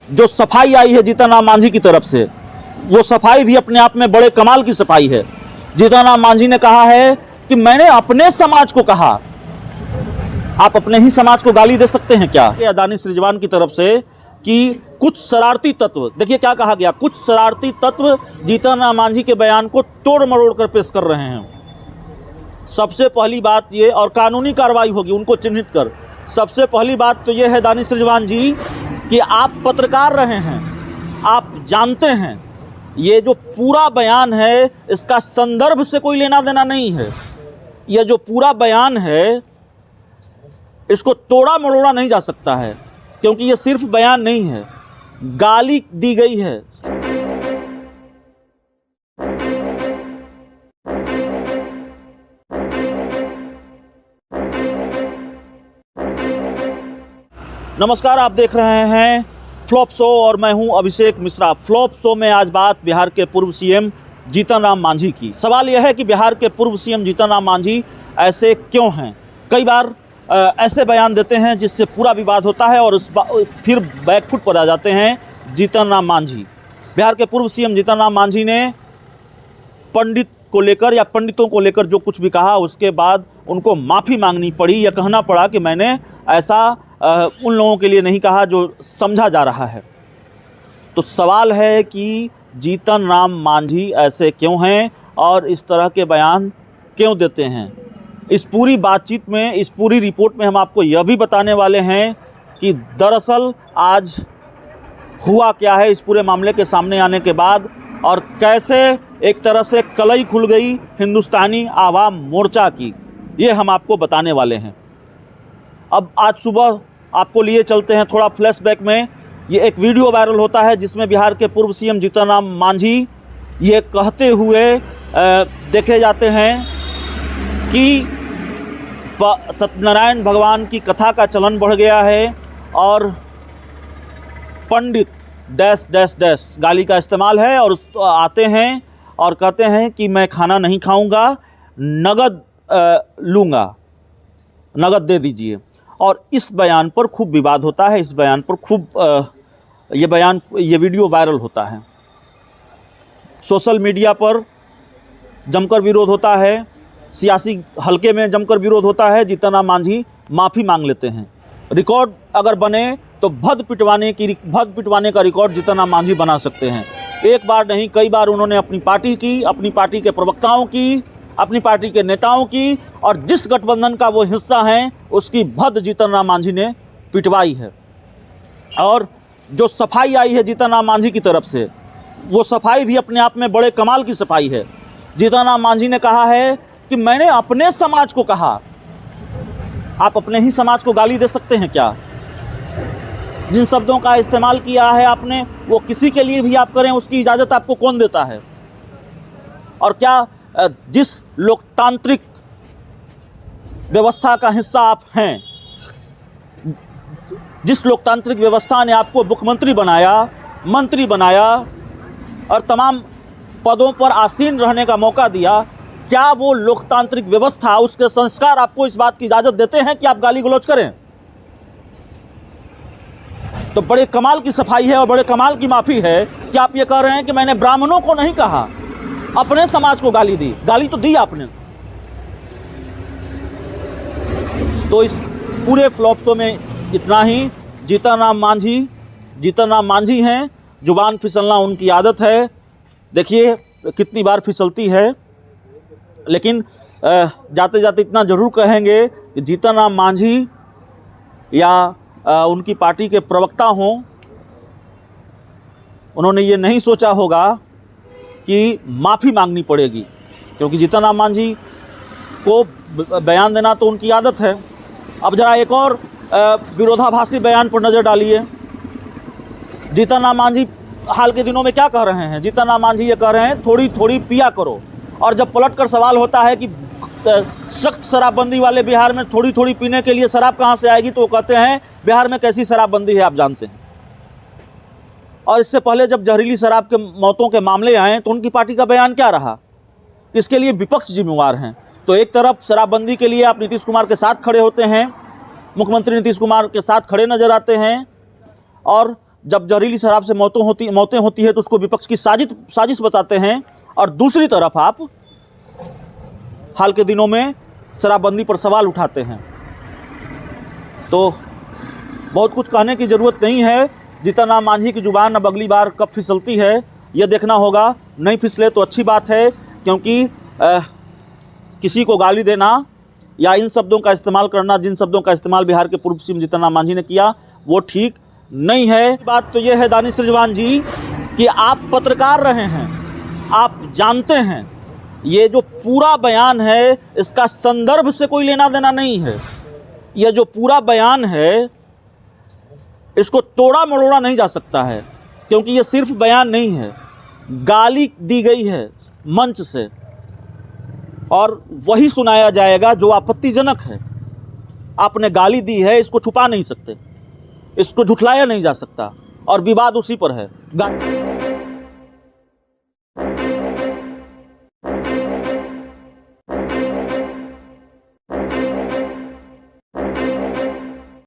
जो सफाई आई है जीतन राम मांझी की तरफ से, वो सफाई भी अपने आप में बड़े कमाल की सफाई है। जीतन राम मांझी ने कहा है कि मैंने अपने समाज को कहा। आप अपने ही समाज को गाली दे सकते हैं क्या? दानिश रिजवान की तरफ से कि कुछ शरारती तत्व, देखिए क्या कहा गया, कुछ शरारती तत्व जीतन राम मांझी के बयान को तोड़ मरोड़ कर पेश कर रहे हैं। सबसे पहली बात ये, और कानूनी कार्रवाई होगी उनको चिन्हित कर। सबसे पहली बात तो ये है दानिश रिजवान जी कि आप पत्रकार रहे हैं, आप जानते हैं ये जो पूरा बयान है इसका संदर्भ से कोई लेना देना नहीं है। यह जो पूरा बयान है इसको तोड़ा मरोड़ा नहीं जा सकता है, क्योंकि ये सिर्फ बयान नहीं है, गाली दी गई है। नमस्कार, आप देख रहे हैं फ्लॉप शो और मैं हूं अभिषेक मिश्रा। फ्लॉप शो में आज बात बिहार के पूर्व सीएम जीतन राम मांझी की। सवाल यह है कि बिहार के पूर्व सीएम जीतन राम मांझी ऐसे क्यों हैं? कई बार ऐसे बयान देते हैं जिससे पूरा विवाद होता है और फिर बैकफुट पर आ जाते हैं जीतन राम मांझी। बिहार के पूर्व सीएम जीतन राम मांझी ने पंडित को लेकर या पंडितों को लेकर जो कुछ भी कहा, उसके बाद उनको माफ़ी मांगनी पड़ी या कहना पड़ा कि मैंने ऐसा उन लोगों के लिए नहीं कहा जो समझा जा रहा है। तो सवाल है कि जीतन राम मांझी ऐसे क्यों हैं और इस तरह के बयान क्यों देते हैं? इस पूरी बातचीत में, इस पूरी रिपोर्ट में हम आपको यह भी बताने वाले हैं कि दरअसल आज हुआ क्या है इस पूरे मामले के सामने आने के बाद, और कैसे एक तरह से कलई खुल गई हिंदुस्तानी आवाम मोर्चा की, ये हम आपको बताने वाले हैं। अब आज सुबह आपको लिए चलते हैं थोड़ा फ्लैशबैक में। ये एक वीडियो वायरल होता है जिसमें बिहार के पूर्व सीएम जीतन राम मांझी ये कहते हुए देखे जाते हैं कि सत्यनारायण भगवान की कथा का चलन बढ़ गया है और पंडित डैश डैश डैश गाली का इस्तेमाल है, और आते हैं और कहते हैं कि मैं खाना नहीं खाऊंगा, नगद लूँगा, नगद दे दीजिए। और इस बयान पर खूब विवाद होता है, इस बयान पर खूब ये वीडियो वायरल होता है। सोशल मीडिया पर जमकर विरोध होता है, सियासी हलके में जमकर विरोध होता है। जीतन राम मांझी माफ़ी मांग लेते हैं। रिकॉर्ड अगर बने तो भद पिटवाने का रिकॉर्ड जीतन राम मांझी बना सकते हैं। एक बार नहीं, कई बार उन्होंने अपनी पार्टी की, अपनी पार्टी के प्रवक्ताओं की, अपनी पार्टी के नेताओं की, और जिस गठबंधन का वो हिस्सा हैं उसकी भद जीतन राम मांझी ने पिटवाई है। और जो सफाई आई है जीतन राम मांझी की तरफ से, वो सफाई भी अपने आप में बड़े कमाल की सफाई है। जीतन राम मांझी ने कहा है कि मैंने अपने समाज को कहा। आप अपने ही समाज को गाली दे सकते हैं क्या? जिन शब्दों का इस्तेमाल किया है आपने, वो किसी के लिए भी आप करें, उसकी इजाज़त आपको कौन देता है? और क्या जिस लोकतांत्रिक व्यवस्था का हिस्सा आप हैं, जिस लोकतांत्रिक व्यवस्था ने आपको मुख्यमंत्री बनाया, मंत्री बनाया और तमाम पदों पर आसीन रहने का मौका दिया, क्या वो लोकतांत्रिक व्यवस्था, उसके संस्कार आपको इस बात की इजाज़त देते हैं कि आप गाली गलौज करें? तो बड़े कमाल की सफाई है और बड़े कमाल की माफ़ी है कि आप ये कह रहे हैं कि मैंने ब्राह्मणों को नहीं कहा, अपने समाज को गाली दी। गाली तो दी आपने। तो इस पूरे फ्लॉप शो में इतना ही। जीतन राम मांझी हैं, जुबान फिसलना उनकी आदत है। देखिए कितनी बार फिसलती है, लेकिन जाते जाते इतना ज़रूर कहेंगे कि जीतन राम मांझी या उनकी पार्टी के प्रवक्ता हों, उन्होंने ये नहीं सोचा होगा कि माफ़ी मांगनी पड़ेगी, क्योंकि जीतन राम मांझी को बयान देना तो उनकी आदत है। अब ज़रा एक और विरोधाभासी बयान पर नज़र डालिए। जीतन राम मांझी हाल के दिनों में क्या कह रहे हैं? जीतन राम मांझी ये कह रहे हैं थोड़ी थोड़ी पिया करो, और जब पलटकर सवाल होता है कि सख्त शराबबंदी वाले बिहार में थोड़ी थोड़ी पीने के लिए शराब कहाँ से आएगी, तो वो कहते हैं बिहार में कैसी शराबबंदी है आप जानते हैं। और इससे पहले जब जहरीली शराब के मौतों के मामले आए तो उनकी पार्टी का बयान क्या रहा? इसके लिए विपक्ष जिम्मेवार हैं। तो एक तरफ शराबबंदी के लिए आप नीतीश कुमार के साथ खड़े होते हैं, मुख्यमंत्री नीतीश कुमार के साथ खड़े नजर आते हैं, और जब जहरीली शराब से मौतें होती है तो उसको विपक्ष की साजिश बताते हैं, और दूसरी तरफ आप हाल के दिनों में शराबबंदी पर सवाल उठाते हैं। तो बहुत कुछ कहने की ज़रूरत नहीं है। जीतन मांझी की ज़ुबान अब अगली बार कब फिसलती है ये देखना होगा। नहीं फिसले तो अच्छी बात है, क्योंकि किसी को गाली देना या इन शब्दों का इस्तेमाल करना, जिन शब्दों का इस्तेमाल बिहार के पूर्व सीएम जीतन राम मांझी ने किया, वो ठीक नहीं है। बात तो ये है दानिश रिजवान जी कि आप पत्रकार रहे हैं, आप जानते हैं ये जो पूरा बयान है इसका संदर्भ से कोई लेना देना नहीं है। ये जो पूरा बयान है इसको तोड़ा मरोड़ा नहीं जा सकता है, क्योंकि ये सिर्फ बयान नहीं है, गाली दी गई है मंच से, और वही सुनाया जाएगा जो आपत्तिजनक है। आपने गाली दी है, इसको छुपा नहीं सकते, इसको झुठलाया नहीं जा सकता, और विवाद उसी पर है।